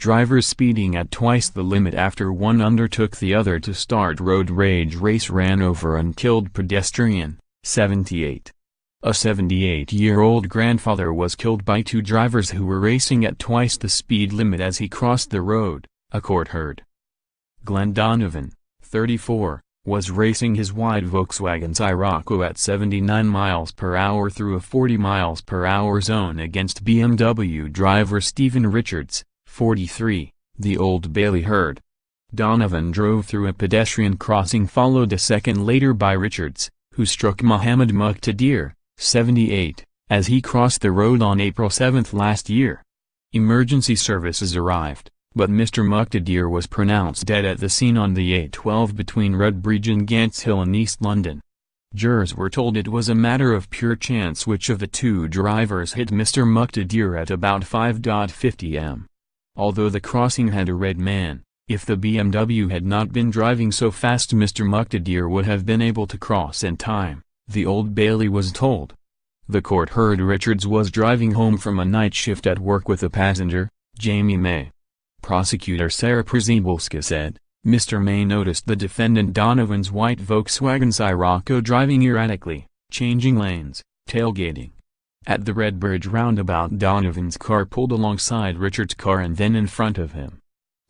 drivers speeding at twice the limit after one undertook the other to start road rage race ran over and killed pedestrian, 78. A 78-year-old grandfather was killed by two drivers who were racing at twice the speed limit as he crossed the road, a court heard. Glenn Donovan, 34, was racing his wide Volkswagen Scirocco at 79 miles per hour through a 40 miles per hour zone against BMW driver Stephen Richards, 43, the Old Bailey heard. Donovan drove through a pedestrian crossing followed a second later by Richards, who struck Mohammed Muqtadir, 78, as he crossed the road on April 7 last year. Emergency services arrived, but Mr Muqtadir was pronounced dead at the scene on the A12 between Redbridge and Gants Hill in East London. Jurors were told it was a matter of pure chance which of the two drivers hit Mr Muqtadir at about 5:50 am. Although the crossing had a red man, if the BMW had not been driving so fast Mr Muqtadir would have been able to cross in time, the Old Bailey was told. The court heard Richards was driving home from a night shift at work with a passenger, Jamie May. Prosecutor Sarah Przybylska said, Mr. May noticed the defendant Donovan's white Volkswagen Scirocco driving erratically, changing lanes, tailgating. At the Redbridge roundabout Donovan's car pulled alongside Richards' car and then in front of him.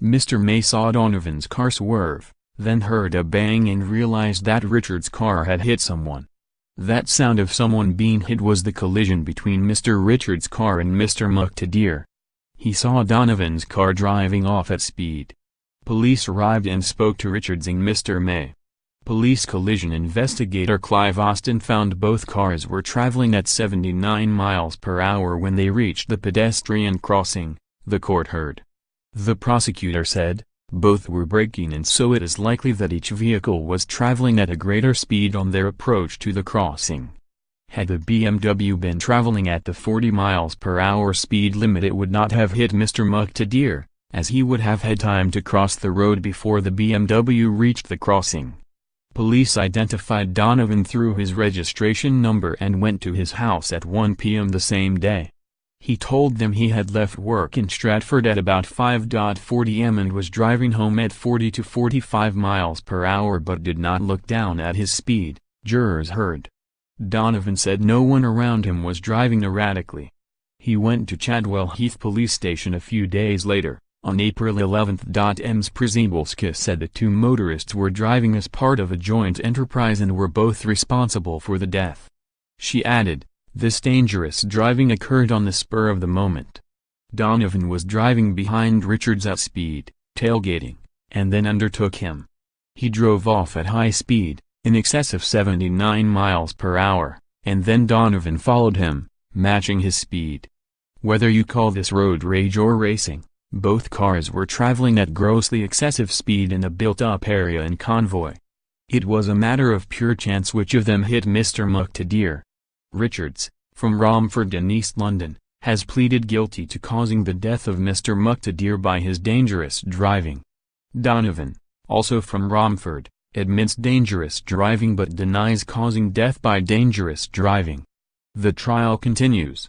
Mr. May saw Donovan's car swerve, then heard a bang and realized that Richards' car had hit someone. That sound of someone being hit was the collision between Mr. Richards' car and Mr. Muqtadir. He saw Donovan's car driving off at speed. Police arrived and spoke to Richards and Mr. May. Police collision investigator Clive Austin found both cars were traveling at 79 miles per hour when they reached the pedestrian crossing, the court heard. The prosecutor said, both were braking and so it is likely that each vehicle was traveling at a greater speed on their approach to the crossing. Had the BMW been traveling at the 40 miles per hour speed limit it would not have hit Mr. Muqtadir, as he would have had time to cross the road before the BMW reached the crossing. Police identified Donovan through his registration number and went to his house at 1 p.m. the same day. He told them he had left work in Stratford at about 5:40 am and was driving home at 40 to 45 miles per hour but did not look down at his speed, jurors heard. Donovan said no one around him was driving erratically. He went to Chadwell Heath police station a few days later, on April 11. Ms. Przybylska said the two motorists were driving as part of a joint enterprise and were both responsible for the death. She added, this dangerous driving occurred on the spur of the moment. Donovan was driving behind Richards at speed, tailgating, and then undertook him. He drove off at high speed, in excess of 79 miles per hour, and then Donovan followed him, matching his speed. Whether you call this road rage or racing, both cars were traveling at grossly excessive speed in a built-up area in convoy. It was a matter of pure chance which of them hit Mr. Muqtadir. Richards, from Romford in East London, has pleaded guilty to causing the death of Mr. Muqtadir by his dangerous driving. Donovan, also from Romford, admits dangerous driving but denies causing death by dangerous driving. The trial continues.